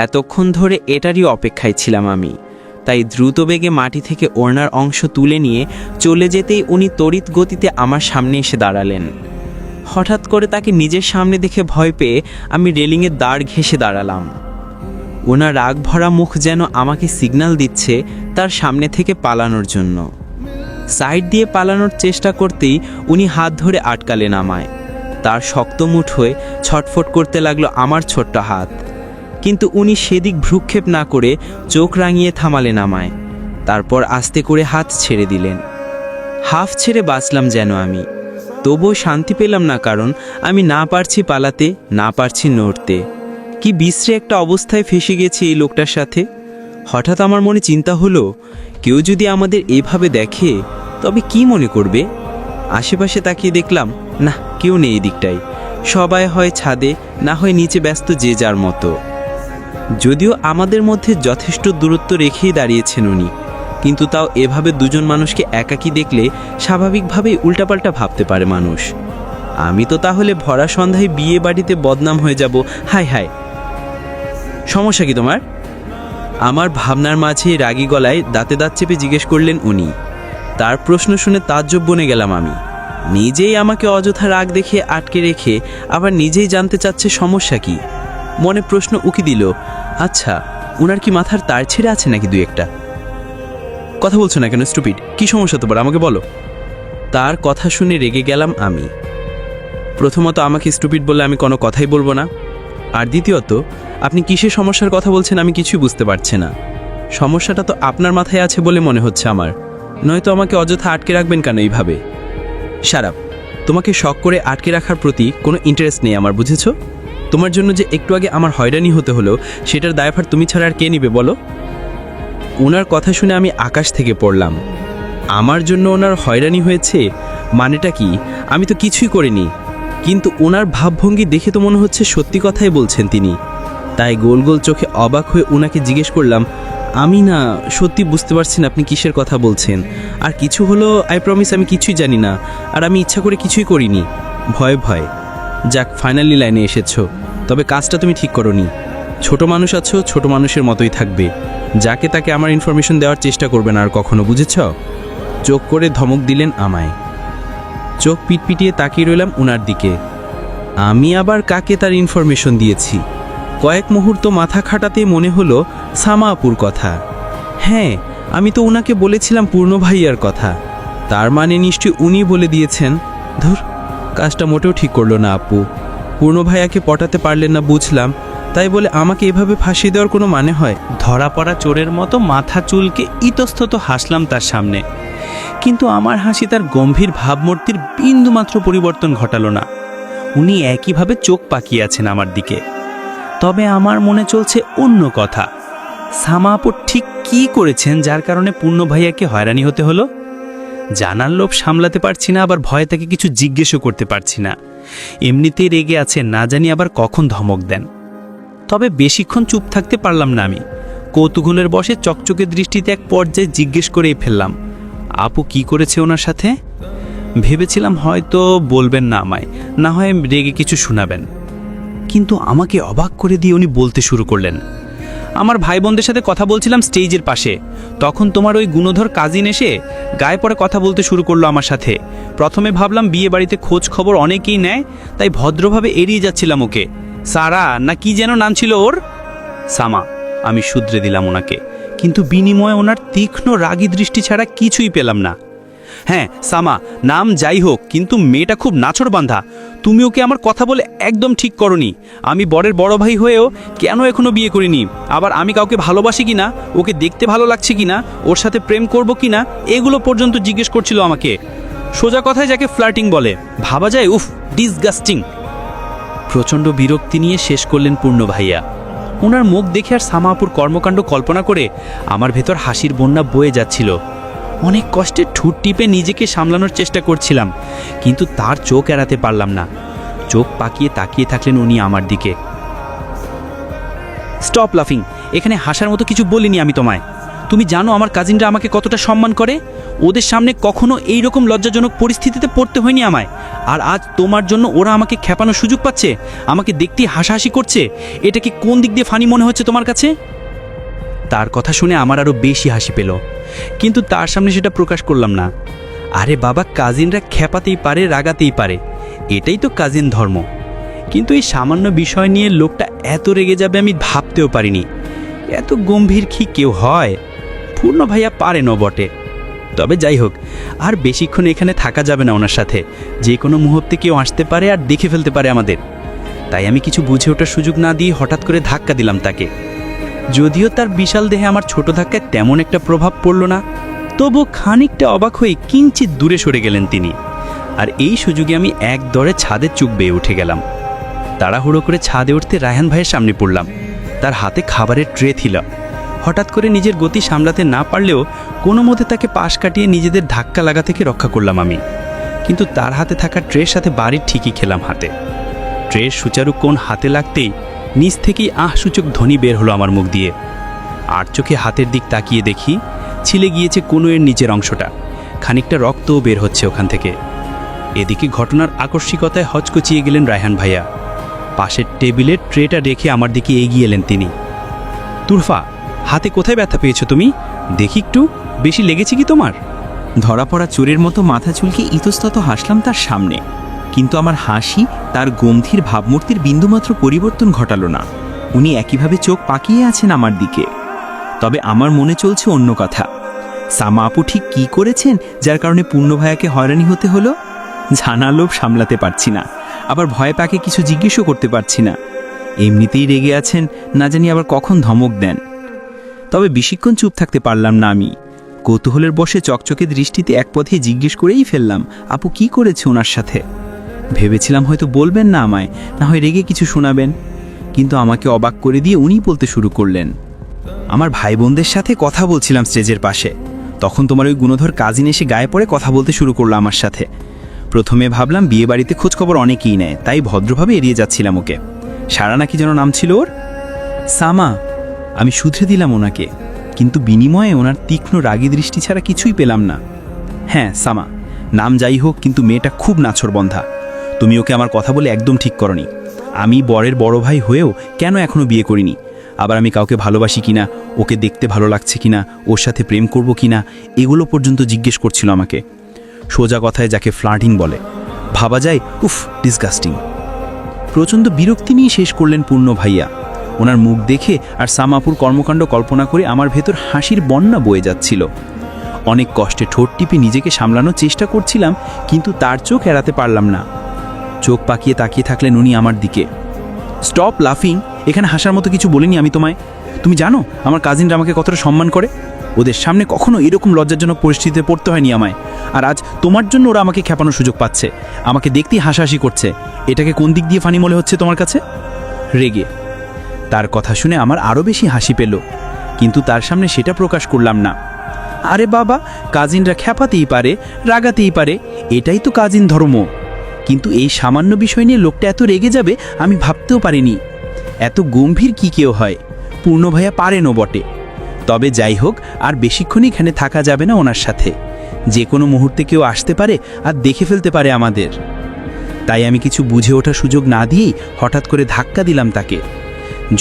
এতক্ষণ ধরে এটারই অপেক্ষায় ছিলাম আমি। তাই দ্রুত বেগে মাটি থেকে ওড়নার অংশ তুলে নিয়ে চলে যেতেই উনি তড়িৎ গতিতে আমার সামনে এসে দাঁড়ালেন। হঠাৎ করে তাকে নিজের সামনে দেখে ভয় পেয়ে আমি রেলিংয়ের দাঁড় ঘেঁষে দাঁড়ালাম। ওনার রাগ ভরা মুখ যেন আমাকে সিগন্যাল দিচ্ছে তার সামনে থেকে পালানোর জন্য। সাইড দিয়ে পালানোর চেষ্টা করতেই উনি হাত ধরে আটকালেন আমায়। তার শক্ত মুঠোয় ছটফট করতে লাগলো আমার ছোট্ট হাত, কিন্তু উনি সেদিক ভ্রুক্ষেপ না করে চোখ রাঙিয়ে থামালেন আমায়। তারপর আস্তে করে হাত ছেড়ে দিলেন। হাফ ছেড়ে বাঁচলাম যেন আমি, তবুও শান্তি পেলাম না, কারণ আমি না পারছি পালাতে, না পারছি নড়তে। কি বিশ্রী একটা অবস্থায় ফেসে গেছি এই লোকটার সাথে। হঠাৎ আমার মনে চিন্তা হলো, কেউ যদি আমাদের এইভাবে দেখে তবে কি মনে করবে। আশেপাশে তাকিয়ে দেখলাম, না, কেউ নেই এই দিকটায়। সবাই হয় ছাদে, না হয় নিচে ব্যস্ত যে যার মতো। যদিও আমাদের মধ্যে যথেষ্ট দূরত্ব রেখেই দাঁড়িয়েছেন উনি, কিন্তু তাও এভাবে দুজন মানুষকে একাকী দেখলে স্বাভাবিকভাবেই উল্টাপাল্টা ভাবতে পারে মানুষ। আমি তো তাহলে ভরা সন্ধ্যায় বিয়ে বাড়িতে বদনাম হয়ে যাব। হায় হায়, সমস্যা কি তোমার? আমার ভাবনার মাঝে রাগী গলায় দাঁতে দাঁত চেপে জিজ্ঞেস করলেন উনি। তার প্রশ্ন শুনে তাজ্জব বনে গেলাম আমি। নিজেই আমাকে অযথা রাগ দেখে আটকে রেখে আবার নিজেই জানতে চাচ্ছে সমস্যা কি। মনে প্রশ্ন উকি দিল, আচ্ছা, ওনার কি মাথার তার ছেড়ে আছে নাকি দুই একটা? কথা বলছো না কেন স্টুপিড? কি সমস্যা তোমার, আমাকে বলো। তার কথা শুনে রেগে গেলাম আমি। প্রথমত, আমাকে স্টুপিড বললে আমি কোনো কথাই বলবো না। আর দ্বিতীয়ত, আপনি কিসের সমস্যার কথা বলছেন আমি কিছুই বুঝতে পারছি না। সমস্যাটা তো আপনার মাথায় আছে বলে মনে হচ্ছে আমার, নয়তো আমাকে অযথা আটকে রাখবেন কেন এইভাবে? শারাপ, তোমাকে শখ করে আটকে রাখার প্রতি কোনো ইন্টারেস্ট নেই আমার, বুঝেছো? তোমার জন্য যে একটু আগে আমার হয়রানি হতে হলো, সেটার দায়ভার তুমি ছাড়া আর কে নিবে বলো? ওনার কথা শুনে আমি আকাশ থেকে পড়লাম। আমার জন্য ওনার হয়রানি হয়েছে মানেটা কি? আমি তো কিছুই করিনি। কিন্তু ওনার ভাবভঙ্গি দেখে তো মনে হচ্ছে সত্যি কথাই বলছেন তিনি। তাই গোল গোল চোখে অবাক হয়ে ওনাকে জিজ্ঞেস করলাম, আমি না সত্যি বুঝতে পারছি না আপনি কিসের কথা বলছেন। আর কিছু হলো, আই প্রমিস আমি কিছুই জানি না, আর আমি ইচ্ছা করে কিছুই করিনি। ভয় ভয়। যাক, ফাইনালি লাইনে এসেছো। তবে কাজটা তুমি ঠিক করোনি। ছোট মানুষ আছো, ছোট মানুষের মতোই থাকবে। যাকে তাকে আমার ইনফরমেশন দেওয়ার চেষ্টা করবে না আর কখনো, বুঝেছ? চোখ করে ধমক দিলেন আমায়। চোখ পিটপিটিয়ে তাকিয়ে রইলাম ওনার দিকে। আমি আবার কাকে তার ইনফরমেশন দিয়েছি? কয়েক মুহূর্ত মাথা খাটাতে মনে হলো সামা আপুর কথা। হ্যাঁ, আমি তো ওনাকে বলেছিলাম পূর্ণ ভাইয়ার কথা। তার মানে নিশ্চয়ই উনি বলে দিয়েছেন। ধুর, কাজটা মোটেও ঠিক করলো না আপু। পূর্ণ ভাইয়াকে পটাতে পারলেন না বুঝলাম, তাই বলে আমাকে এভাবে ফাঁসিয়ে দেওয়ার কোনো মানে হয়? ধরা পড়া চোরের মতো মাথা চুলকে ইতস্তত হাসলাম তার সামনে, কিন্তু আমার হাসি তার গম্ভীর ভাবমূর্তির বিন্দুমাত্র পরিবর্তন ঘটালো না। উনি একইভাবে চোখ পাকিয়ে আছেন আমার দিকে। তবে আমার মনে চলছে অন্য কথা। সামা আপু ঠিক কী করেছেন যার কারণে পূর্ণ ভাইয়াকে হয়রানি হতে হলো? জানার লোভ সামলাতে পারছি না, আবার ভয়ে তাকে কিছু জিজ্ঞেসও করতে পারছি না। এমনিতেই রেগে আছেন, না জানি আবার কখন ধমক দেন। তবে বেশিক্ষণ চুপ থাকতে পারলাম না আমি। কৌতূহলের বশে চকচকে দৃষ্টিতে এক পর্যায়ে জিজ্ঞেস করেই ফেললাম, আপু কি করেছে ওনার সাথে? ভেবেছিলাম হয়তো বলবেন না আমায়, না হয় রেগে কিছু শোনাবেন। কিন্তু আমাকে অবাক করে দিয়ে উনি বলতে শুরু করলেন, আমার ভাই বোনদের সাথে কথা বলছিলাম স্টেজের পাশে, তখন তোমার ওই গুণধর কাজিন এসে গায়ে পড়ে কথা বলতে শুরু করলো আমার সাথে। প্রথমে ভাবলাম বিয়ে বাড়িতে খোঁজ খবর অনেকেই নেয়, তাই ভদ্রভাবে এড়িয়ে যাচ্ছিলাম ওকে। সারা না কি যেন নাম ছিল ওর? সামা, আমি শুধরে দিলাম ওনাকে, কিন্তু বিনিময়ে ওনার তীক্ষ্ণ রাগী দৃষ্টি ছাড়া কিছুই পেলাম না। হ্যাঁ সামা, নাম যাই হোক, কিন্তু মেয়েটা খুব নাছোড়বান্ধা। তুমি ওকে আমার কথা বলে একদম ঠিক করনি। আমি বরের বড় ভাই হয়েও কেন এখনো বিয়ে করিনি? আবার আমি কাউকে ভালোবাসি কিনা, ওকে দেখতে ভালো লাগছে কিনা, ওর সাথে প্রেম করব কিনা, এগুলো পর্যন্ত জিজ্ঞেস করছিল আমাকে। সোজা কথায় যাকে ফ্লার্টিং বলে, ভাবা যায়? উফ, ডিসগাস্টিং। প্রচণ্ড বিরক্তি নিয়ে শেষ করলেন পূর্ণ ভাইয়া। ওনার মুখ দেখে আর সামা আপুর কর্মকাণ্ড কল্পনা করে আমার ভেতর হাসির বন্যা বয়ে যাচ্ছিল। অনেক কষ্টে ঠোঁট টিপে নিজেকে সামলানোর চেষ্টা করছিলাম, কিন্তু তার চোখ এড়াতে পারলাম না। চোখ পাকিয়ে তাকিয়ে থাকলেন উনি আমার দিকে। স্টপ লাফিং, এখানে হাসার মতো কিছু বলিনি আমি তোমায়। তুমি জানো আমার কাজিনরা আমাকে কতটা সম্মান করে। ওদের সামনে কখনো এই রকম লজ্জাজনক পরিস্থিতিতে পড়তে হয়নি আমায়। আর আজ তোমার জন্য ওরা আমাকে খেপানোর সুযোগ পাচ্ছে, আমাকে দেখতেই হাসাহাসি করছে। এটা কি কোন দিক দিয়ে ফানি মনে হচ্ছে তোমার কাছে? তার কথা শুনে আমার আরও বেশি হাসি পেল, কিন্তু তার সামনে সেটা প্রকাশ করলাম না। আরে বাবা, কাজিনরা খেপাতেই পারে, রাগাতেই পারে, এটাই তো কাজিন ধর্ম। কিন্তু এই সামান্য বিষয় নিয়ে লোকটা এত রেগে যাবে আমি ভাবতেও পারিনি। এত গম্ভীর কি কেউ হয়? পূর্ণ ভাইয়া পারেনও বটে। তবে যাই হোক, আর বেশিক্ষণ এখানে থাকা যাবে না ওনার সাথে। যে কোনো মুহূর্তে কেউ আসতে পারে আর দেখে ফেলতে পারে আমাদের। তাই আমি কিছু বুঝে ওঠার সুযোগ না দিয়ে হঠাৎ করে ধাক্কা দিলাম তাকে। যদিও তার বিশাল দেহে আমার ছোট ধাক্কায় তেমন একটা প্রভাব পড়ল না, তবু খানিকটা অবাক হয়ে কিঞ্চিত দূরে সরে গেলেন তিনি। আর এই সুযোগে আমি এক দরে ছাদের চুক বেয়ে উঠে গেলাম। তাড়াহুড়ো করে ছাদে উঠতে রায়হান ভাইয়ের সামনে পড়লাম। তার হাতে খাবারের ট্রে ছিল। হঠাৎ করে নিজের গতি সামলাতে না পারলেও কোনো মতে তাকে পাশ কাটিয়ে নিজেদের ধাক্কা লাগা থেকে রক্ষা করলাম আমি। কিন্তু তার হাতে থাকা ট্রের সাথে বাড়ির ঠিকই খেলাম হাতে। ট্রের সুচারু কোণ হাতে লাগতেই নিচ থেকেই সূচক ধ্বনি বের হলো আমার মুখ দিয়ে। আর চোখে হাতের দিক তাকিয়ে দেখি ছিলে গিয়েছে কনুয়ের নিচের অংশটা, খানিকটা রক্তও বের হচ্ছে ওখান থেকে। এদিকে ঘটনার আকস্মিকতায় হচকচিয়ে গেলেন রায়হান ভাইয়া। পাশের টেবিলের ট্রেটা রেখে আমার দিকে এগিয়ে এলেন তিনি। তুরফা, হাতে কোথায় ব্যথা পেয়েছো তুমি? দেখি একটু, বেশি লেগেছে কি তোমার? ধরা পড়া চোরের মতো মাথা চুলকে ইতস্তত হাসলাম তার সামনে, কিন্তু আমার হাসি তার গম্ভীর ভাবমূর্তির বিন্দুমাত্র পরিবর্তন ঘটালো না। উনি একইভাবে চোখ পাকিয়ে আছেন আমার দিকে। তবে আমার মনে চলছে অন্য কথা। সামা আপু ঠিক কী করেছেন যার কারণে পূর্ণ ভাইয়াকে হয়রানি হতে হলো? জানা লোভ সামলাতে পারছি না, আবার ভয় পাকে কিছু জিজ্ঞেসও করতে পারছি না। এমনিতেই রেগে আছেন, না জানি আবার কখন ধমক দেন। তবে বেশিক্ষণ চুপ থাকতে পারলাম না আমি। কৌতূহলের বশে চকচকে দৃষ্টিতে এক পথে জিজ্ঞেস করেই ফেললাম, আপু কি করেছে ওনার সাথে? ভেবেছিলাম হয়তো বলবেন না আমায়, না হয় রেগে কিছু শোনাবেন, কিন্তু আমাকে অবাক করে দিয়ে উনি বলতে শুরু করলেন, আমার ভাই বোনদের সাথে কথা বলছিলাম স্টেজের পাশে, তখন তোমার ওই গুণধর কাজিন এসে গায়ে পড়ে কথা বলতে শুরু করলো আমার সাথে। প্রথমে ভাবলাম বিয়ে বাড়িতে খোঁজখবর অনেকেই নেয়, তাই ভদ্রভাবে এড়িয়ে যাচ্ছিলাম ওকে। সারা নাকি যেন নাম ছিল ওর। সামা। আমি শুধরে দিলাম ওনাকে, কিন্তু বিনিময়ে ওনার তীক্ষ্ণ রাগী দৃষ্টি ছাড়া কিছুই পেলাম না। হ্যাঁ সামা, নাম যাই হোক, কিন্তু মেয়েটা খুব নাছোড়বন্ধা। তুমি ওকে আমার কথা বলে একদম ঠিক করনি। আমি বরের বড় ভাই হয়েও কেন এখনও বিয়ে করিনি? আবার আমি কাউকে ভালোবাসি কিনা, ওকে দেখতে ভালো লাগছে কিনা, ওর সাথে প্রেম করব কিনা, এগুলো পর্যন্ত জিজ্ঞেস করছিল আমাকে। সোজা কথায় যাকে ফ্লার্টিং বলে, ভাবা যায় উফ ডিসগাস্টিং। প্রচণ্ড বিরক্তি নিয়ে শেষ করলেন পূর্ণ ভাইয়া। ওনার মুখ দেখে আর সামাপুর কর্মকাণ্ড কল্পনা করে আমার ভেতর হাসির বন্যা বয়ে যাচ্ছিল। অনেক কষ্টে ঠোঁট টিপে নিজেকে সামলানোর চেষ্টা করছিলাম, কিন্তু তার চোখ এড়াতে পারলাম না। চোখ পাকিয়ে তাকিয়ে থাকলেন উনি আমার দিকে। স্টপ লাফিং, এখানে হাসার মতো কিছু বলিনি আমি তোমায়। তুমি জানো আমার কাজিনরা আমাকে কতটা সম্মান করে? ওদের সামনে কখনো এরকম লজ্জাজনক পরিস্থিতিতে পড়তে হয়নি আমায়। আর আজ তোমার জন্য ওরা আমাকে খেপানোর সুযোগ পাচ্ছে, আমাকে দেখতেই হাসাহাসি করছে। এটাকে কোন দিক দিয়ে ফানি মনে হচ্ছে তোমার কাছে? রেগে। তার কথা শুনে আমার আরও বেশি হাসি পেল, কিন্তু তার সামনে সেটা প্রকাশ করলাম না। আরে বাবা, কাজিনরা খেপাতেই পারে, রাগাতেই পারে, এটাই তো কাজিন ধর্ম। কিন্তু এই সামান্য বিষয় নিয়ে লোকটা এত রেগে যাবে আমি ভাবতেও পারিনি। এত গম্ভীর কি কেউ হয়? পূর্ণ ভাইয়া পারেনও বটে। তবে যাই হোক, আর বেশিক্ষণ এখানে থাকা যাবে না ওনার সাথে। যে কোনো মুহূর্তে কেউ আসতে পারে আর দেখে ফেলতে পারে আমাদের। তাই আমি কিছু বুঝে ওঠার সুযোগ না দিয়েই হঠাৎ করে ধাক্কা দিলাম তাকে।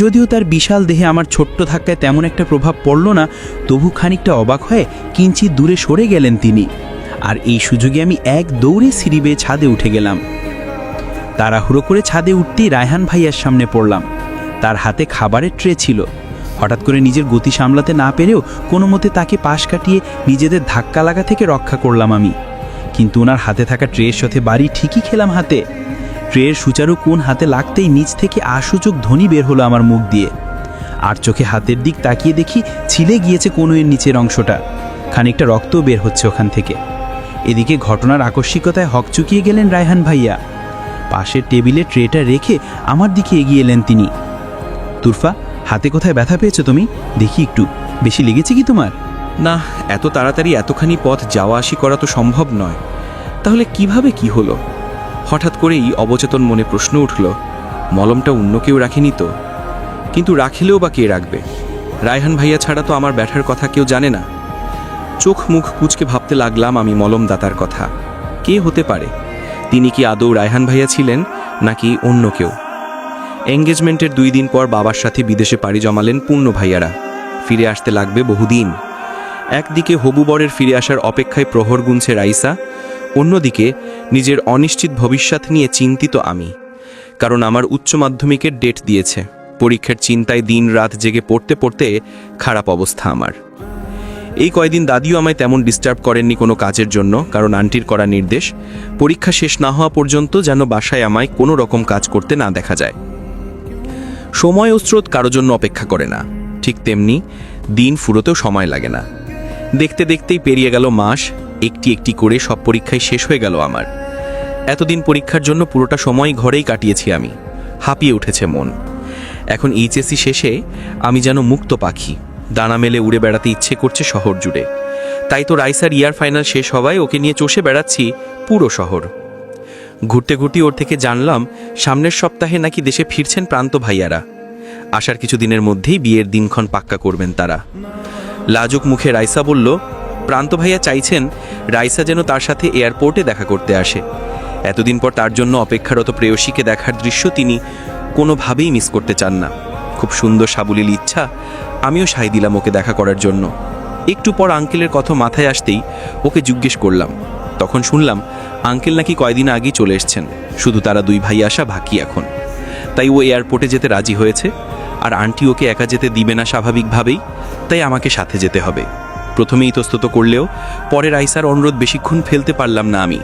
যদিও তার বিশাল দেহে আমার ছোট্ট ধাক্কায় তেমন একটা প্রভাব পড়ল না, তবু খানিকটা অবাক হয়ে কিঞ্চিত দূরে সরে গেলেন তিনি। আর এই সুযোগে আমি এক দৌড়ে সিঁড়ি বেয়ে ছাদে উঠে গেলাম। তাড়াহুড়ো করে ছাদে উঠতেই রায়হান ভাইয়ার সামনে পড়লাম। তার হাতে খাবারের ট্রে ছিল। হঠাৎ করে নিজের গতি সামলাতে না পেরেও কোনো মতে তাকে পাশ কাটিয়ে নিজেদের ধাক্কা লাগা থেকে রক্ষা করলাম আমি। কিন্তু ওনার হাতে থাকা ট্রের সাথে বাড়ি ঠিকই খেলাম হাতে। ট্রের সুচারু কোণ হাতে লাগতেই নিচ থেকে আসূচক ধ্বনি বের হলো আমার মুখ দিয়ে। আর চোখে হাতের দিক তাকিয়ে দেখি ছিলে গিয়েছে কনুয়ের নিচের অংশটা, খানিকটা রক্তও বের হচ্ছে ওখান থেকে। এদিকে ঘটনার আকস্মিকতায় হকচকিয়ে গেলেন রায়হান ভাইয়া। পাশের টেবিলে ট্রেটা রেখে আমার দিকে এগিয়ে এলেন তিনি। তুরফা, হাতে কোথায় ব্যথা পেয়েছো তুমি? দেখি একটু, বেশি লেগেছে কি তোমার? না, এত তাড়াতাড়ি এতখানি পথ যাওয়া আসি করা তো সম্ভব নয়। তাহলে কিভাবে কি হলো? হঠাৎ করেই অবচেতন মনে প্রশ্ন উঠল, মলমটা অন্য কেউ রাখেনি তো? কিন্তু রাখিলেও বা কে রাখবে? রায়হান ভাইয়া ছাড়া তো আমার ব্যথার কথা কেউ জানে না। চোখ মুখ কুঁচকে ভাবতে লাগলাম আমি মলমদাতার কথা। কে হতে পারে? তিনি কি আদৌ রায়হান ভাইয়া ছিলেন নাকি অন্য কেউ? এঙ্গেজমেন্টের 2 দিন পর বাবার সাথে বিদেশে পাড়ি জমালেন পূর্ণ ভাইয়ারা। ফিরে আসতে লাগবে বহুদিন। একদিকে হবু বরের ফিরে আসার অপেক্ষায় প্রহর গুনছে রাইসা, অন্যদিকে নিজের অনিশ্চিত ভবিষ্যৎ নিয়ে চিন্তিত আমি। কারণ আমার উচ্চ মাধ্যমিকের ডেট দিয়েছে। পরীক্ষার চিন্তায় দিন রাত জেগে পড়তে পড়তে খারাপ অবস্থা আমার। এই কয়দিন দাদিও আমায় তেমন ডিস্টার্ব করেননি কোনো কাজের জন্য, কারণ আন্টির করা নির্দেশ পরীক্ষা শেষ না হওয়া পর্যন্ত যেন বাসায় আমায় কোনো রকম কাজ করতে না দেখা যায়। সময় ও স্রোত কারো জন্য অপেক্ষা করে না, ঠিক তেমনি দিন ফুরোতেও সময় লাগে না। দেখতে দেখতেই পেরিয়ে গেল মাস, একটি একটি করে সব পরীক্ষায় শেষ হয়ে গেল আমার। এতদিন পরীক্ষার জন্য পুরোটা সময় ঘরেই কাটিয়েছি আমি। হাঁপিয়ে উঠেছে মন। এখন এইচএসসি শেষে আমি যেন মুক্ত পাখি, ডানা মেলে উড়ে বেড়াতে ইচ্ছে করছে শহর জুড়ে। তাই তো রাইসার ইয়ার ফাইনাল শেষ হওয়ায় ওকে নিয়ে চষে বেড়াচ্ছি পুরো শহর। ঘুরতে ঘুরতে ওর থেকে জানলাম সামনের সপ্তাহে নাকি দেশে ফিরছেন প্রান্ত ভাইয়ারা। আসার কিছু দিনের মধ্যেই বিয়ের দিনক্ষণ পাক্কা করবেন তারা। লাজুক মুখে রাইসা বলল, প্রান্ত ভাইয়া চাইছেন রাইসা যেন তার সাথে এয়ারপোর্টে দেখা করতে আসে। এতদিন পর তার জন্য অপেক্ষারত প্রেয়সীকে দেখার দৃশ্য তিনি কোনোভাবেই মিস করতে চান না। খুব সুন্দর সাবলীল ইচ্ছা, আমিও সাই দিলাম ওকে দেখা করার জন্য। একটু পর আঙ্কেলের কথা মাথায় আসতেই ওকে জিজ্ঞেস করলাম। তখন শুনলাম আঙ্কেল নাকি কয়দিন আগেই চলে এসছেন, শুধু তারা 2 ভাই আসা বাকি এখন। তাই ও এয়ারপোর্টে যেতে রাজি হয়েছে। আর আন্টি ওকে একা যেতে দিবে না স্বাভাবিকভাবেই, তাই আমাকে সাথে যেতে হবে। প্রথমেই ইতস্তত করলেও পরে রাইসার অনুরোধ বেশিক্ষণ ফেলতে পারলাম না আমি।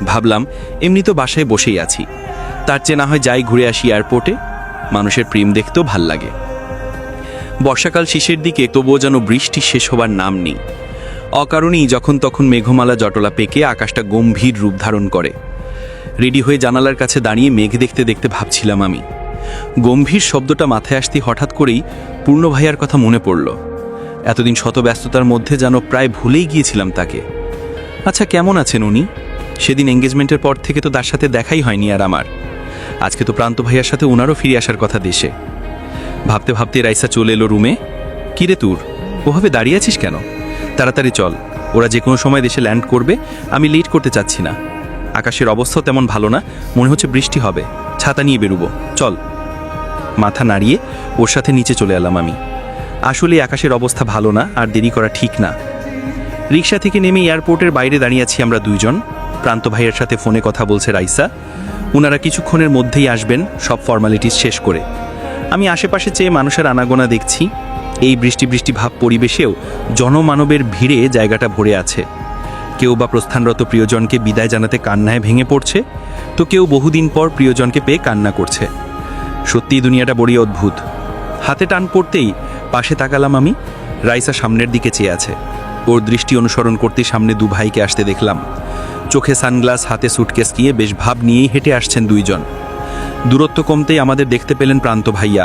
ভাবলাম এমনি তো বাসায় বসেই আছি, তার চেয়ে না হয় যাই ঘুরে আসি এয়ারপোর্টে। মানুষের প্রেম দেখতেও ভাল লাগে। বর্ষাকাল শেষের দিকে তবুও যেন বৃষ্টি শেষ হবার নাম নেই। অকারণেই যখন তখন মেঘমালা জটলা পেকে আকাশটা গম্ভীর রূপ ধারণ করে। রেডি হয়ে জানালার কাছে দাঁড়িয়ে মেঘ দেখতে দেখতে ভাবছিলাম আমি। গম্ভীর শব্দটা মাথায় আসতেই হঠাৎ করেই পূর্ণ ভাইয়ার কথা মনে পড়ল। এতদিন শত ব্যস্ততার মধ্যে যেন প্রায় ভুলেই গিয়েছিলাম তাকে। আচ্ছা, কেমন আছেন উনি? সেদিন এঙ্গেজমেন্টের পর থেকে তো তার সাথে দেখাই হয়নি আর আমার। আজকে তো প্রান্ত ভাইয়ার সাথে ওনারও ফিরে আসার কথা দেশে। ভাবতে ভাবতে রাইসা চলে এলো রুমে। কিরে তুর, ওভাবে দাঁড়িয়ে আছিস কেন? তাড়াতাড়ি চল, ওরা যে কোনো সময় দেশে ল্যান্ড করবে, আমি লেট করতে চাচ্ছি না। আকাশের অবস্থাও তেমন ভালো না, মনে হচ্ছে বৃষ্টি হবে। ছাতা নিয়ে বেরোবো, চল। মাথা নাড়িয়ে ওর সাথে নিচে চলে এলাম আমি। আসলে আকাশের অবস্থা ভালো না, আর দেরি করা ঠিক না। রিক্সা থেকে নেমে এয়ারপোর্টের বাইরে দাঁড়িয়ে আছি আমরা 2 জন। প্রান্ত ভাইয়ের সাথে ফোনে কথা বলছে রাইসা। ওনারা কিছুক্ষণের মধ্যেই আসবেন সব ফর্মালিটিস শেষ করে। আমি আশেপাশে চেয়ে মানুষের আনাগোনা দেখছি। এই বৃষ্টি বৃষ্টি ভাব পরিবেশেও জনমানবের ভিড়ে জায়গাটা ভরে আছে। কেউ বা প্রস্থানরত প্রিয়জনকে বিদায় জানাতে কান্নায় ভেঙে পড়ছে, তো কেউ বহুদিন পর প্রিয়জনকে পেয়ে কান্না করছে। সত্যিই দুনিয়াটা বড়ই অদ্ভুত। হাতে টান পড়তেই পাশে তাকালাম আমি। রাইসা সামনের দিকে চেয়ে আছে। ওর দৃষ্টি অনুসরণ করতে সামনে 2 ভাইকে আসতে দেখলাম। চোখে সানগ্লাস, হাতে সুটকেস নিয়ে বেশ ভাব নিয়েই হেঁটে আসছেন 2 জন। দূরত্ব কমতেই আমাদের দেখতে পেলেন প্রান্ত ভাইয়া।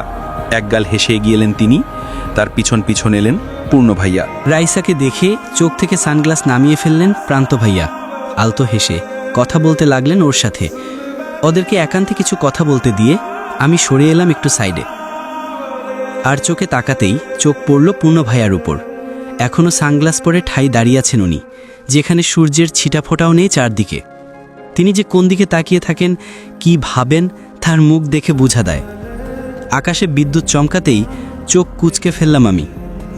একগাল হেসে এগিয়ে এলেন তিনি। তার পিছন পিছন এলেন পূর্ণ ভাইয়া। রাইসাকে দেখে চোখ থেকে সানগ্লাস নামিয়ে ফেললেন প্রান্ত ভাইয়া। আলতো হেসে কথা বলতে লাগলেন ওর সাথে। ওদেরকে একান্তে কিছু কথা বলতে দিয়ে আমি সরে এলাম একটু সাইডে। আর চোখে তাকাতেই চোখ পড়ল পূর্ণ ভাইয়ার উপর। এখনও সানগ্লাস পরে ঠাই দাঁড়িয়ে আছেন উনি, যেখানে সূর্যের ছিটাফোঁটাও নেই চারদিকে। তিনি যে কোন দিকে তাকিয়ে থাকেন, কি ভাবেন, তার মুখ দেখে বোঝা দেয়। আকাশে বিদ্যুৎ চমকাতেই চোখ কুঁচকে ফেললাম আমি।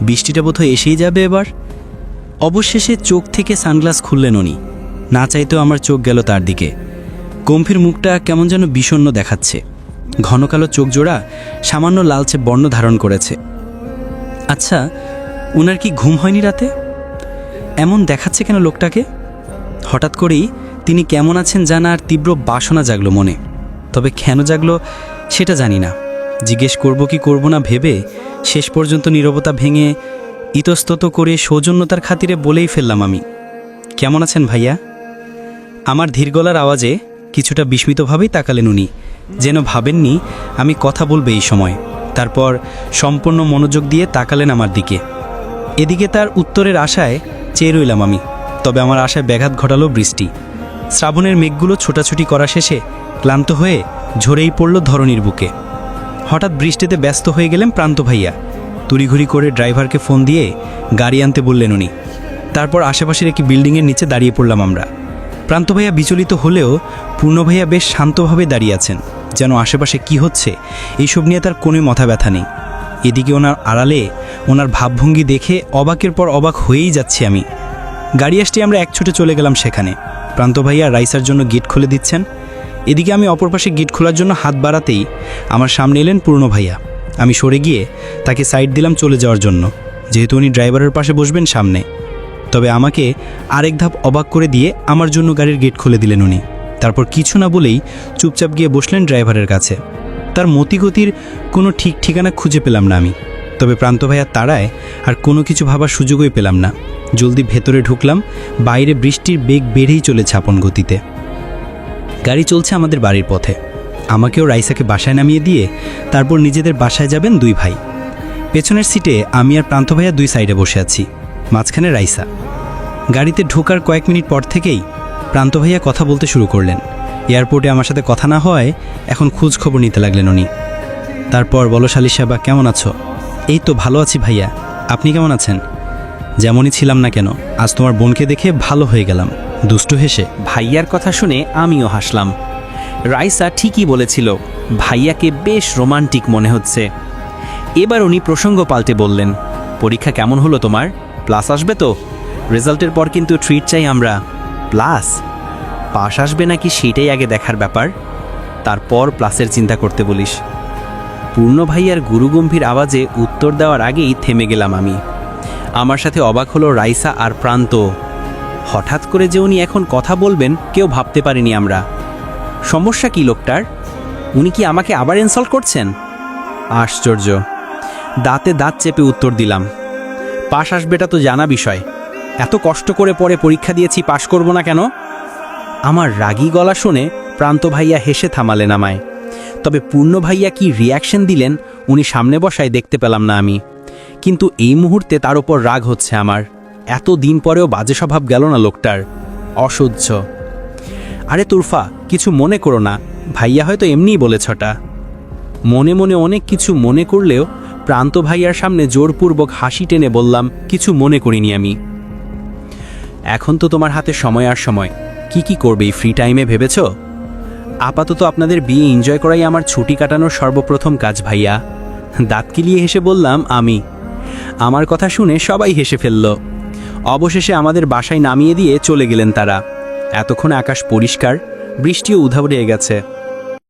বৃষ্টিটা বোধহয় এসেই যাবে এবার। অবশেষে চোখ থেকে সানগ্লাস খুললেন উনি। না চাইতেও আমার চোখ গেল তার দিকে। গম্ভীর মুখটা কেমন যেন বিষণ্ণ দেখাচ্ছে। ঘন কালো চোখ জোড়া সামান্য লালচে বর্ণ ধারণ করেছে। আচ্ছা, ওনার কি ঘুম হয়নি রাতে? এমন দেখাচ্ছে কেন লোকটাকে? হঠাৎ করেই তিনি কেমন আছেন জানা আর তীব্র বাসনা জাগলো মনে। তবে কেন জাগলো সেটা জানি না। জিজ্ঞেস করব কি করব না ভেবে শেষ পর্যন্ত নীরবতা ভেঙে ইতস্তত করে সৌজন্যতার খাতিরে বলেই ফেললাম আমি, কেমন আছেন ভাইয়া? আমার ধীর গলার আওয়াজে কিছুটা বিস্মিতভাবেই তাকালেন উনি, যেন ভাবেননি আমি কথা বলবে এই সময়। তারপর সম্পূর্ণ মনোযোগ দিয়ে তাকালেন আমার দিকে। এদিকে তার উত্তরের আশায় চেয়ে রইলাম আমি। তবে আমার আশায় ব্যাঘাত ঘটালো বৃষ্টি। শ্রাবণের মেঘগুলো ছোটাছুটি করা শেষে ক্লান্ত হয়ে ঝরেই পড়ল ধরণীর বুকে। হঠাৎ বৃষ্টিতে ব্যস্ত হয়ে গেলেন প্রান্ত ভাইয়া। তড়িঘড়ি করে ড্রাইভারকে ফোন দিয়ে গাড়ি আনতে বললেন উনি। তারপর আশেপাশের একটি বিল্ডিংয়ের নিচে দাঁড়িয়ে পড়লাম আমরা। প্রান্ত ভাইয়া বিচলিত হলেও পূর্ণ ভাইয়া বেশ শান্তভাবে দাঁড়িয়ে আছেন, যেন আশেপাশে কি হচ্ছে এইসব নিয়ে তার কোনো মাথা ব্যথা নেই। এদিকে ওনার আড়ালে ওনার ভাবভঙ্গি দেখে অবাকের পর অবাক হয়েই যাচ্ছি আমি। গাড়ি আসতে আমরা এক ছুটে চলে গেলাম সেখানে। প্রান্ত ভাইয়া রাইসার জন্য গেট খুলে দিচ্ছেন। এদিকে আমি অপর পাশে গেট খোলার জন্য হাত বাড়াতেই আমার সামনে এলেন পূর্ণ ভাইয়া। আমি সরে গিয়ে তাকে সাইড দিলাম চলে যাওয়ার জন্য, যেহেতু উনি ড্রাইভারের পাশে বসবেন সামনে। তবে আমাকে আরেক ধাপ অবাক করে দিয়ে আমার জন্য গাড়ির গেট খুলে দিলেন উনি। তারপর কিছু না বলেই চুপচাপ গিয়ে বসলেন ড্রাইভারের কাছে। তার মতিগতির কোনো ঠিক ঠিকানা খুঁজে পেলাম না আমি। তবে প্রান্ত ভাইয়ার তাড়ায় আর কোনো কিছু ভাবার সুযোগই পেলাম না। জলদি ভেতরে ঢুকলাম। বাইরে বৃষ্টির বেগ বেড়েই চলেছে আপন গতিতে। গাড়ি চলছে আমাদের বাড়ির পথে। আমাকেও রাইসাকে বাসায় নামিয়ে দিয়ে তারপর নিজেদের বাসায় যাবেন দুই ভাই। পেছনের সিটে আমি আর প্রান্ত ভাইয়া দুই সাইডে বসে আছি, মাঝখানে রাইসা। গাড়িতে ঢোকার কয়েক মিনিট পর থেকেই প্রান্ত ভাইয়া কথা বলতে শুরু করলেন। এয়ারপোর্টে আমার সাথে কথা না হওয়ায় এখন খোঁজ খবর নিতে লাগলেন উনি। তারপর বলো শালি সাহেবা, কেমন আছো? এই তো ভালো আছি ভাইয়া, আপনি কেমন আছেন? যেমনই ছিলাম না কেন, আজ তোমার বোনকে দেখে ভালো হয়ে গেলাম, দুষ্টু হেসে। ভাইয়ার কথা শুনে আমিও হাসলাম। রাইসা ঠিকই বলেছিল, ভাইয়াকে বেশ রোমান্টিক মনে হচ্ছে। এবার উনি প্রসঙ্গ পাল্টে বললেন, পরীক্ষা কেমন হলো তোমার? প্লাস আসবে তো? রেজাল্টের পর কিন্তু ট্রিট চাই আমরা। প্লাস? পাস আসবে নাকি সেটাই আগে দেখার ব্যাপার, তারপর প্লাসের চিন্তা করতে বলিস। পূর্ণ ভাইয়ার গুরুগম্ভীর আওয়াজে উত্তর দেওয়ার আগেই থেমে গেলাম আমি। আমার সাথে অবাক হলো রাইসা আর প্রান্ত। হঠাৎ করে যে উনি এখন কথা বলবেন কেউ ভাবতে পারিনি আমরা। সমস্যা কি লোকটার? উনি কি আমাকে আবার ইনসাল্ট করছেন? আশ্চর্য। দাঁতে দাঁত চেপে উত্তর দিলাম, পাশ আসবেটা তো জানা বিষয়, এত কষ্ট করে পরে পরীক্ষা দিয়েছি, পাশ করব না কেন? আমার রাগী গলা শুনে প্রান্ত ভাইয়া হেসে থামালেন আমায়। তবে পূর্ণ ভাইয়া কি রিয়াকশন দিলেন উনি সামনে বসায় দেখতে পেলাম না আমি। কিন্তু এই মুহূর্তে তার ওপর রাগ হচ্ছে আমার। এত দিন পরেও বাজে স্বভাব গেল না লোকটার, অসহ্য। আরে তুরফা, কিছু মনে করো না, ভাইয়া হয়তো এমনিই বলেছটা। মনে মনে অনেক কিছু মনে করলেও প্রান্ত ভাইয়ার সামনে জোরপূর্বক হাসি টেনে বললাম, কিছু মনে করিনি আমি। এখন তো তোমার হাতে সময় আর সময়, কি কি করবে এই ফ্রি টাইমে ভেবেছ? আপাতত আপনাদের বিয়ে এনজয় করাই আমার ছুটি কাটানোর সর্বপ্রথম কাজ ভাইয়া। দাঁত কিলিয়ে হেসে বললাম আমি। আমার কথা শুনে সবাই হেসে ফেলল। অবশেষে আমাদের বাসায় নামিয়ে দিয়ে চলে গেলেন তারা। এতক্ষণ আকাশ পরিষ্কার, বৃষ্টিও উধাও রয়ে গেছে।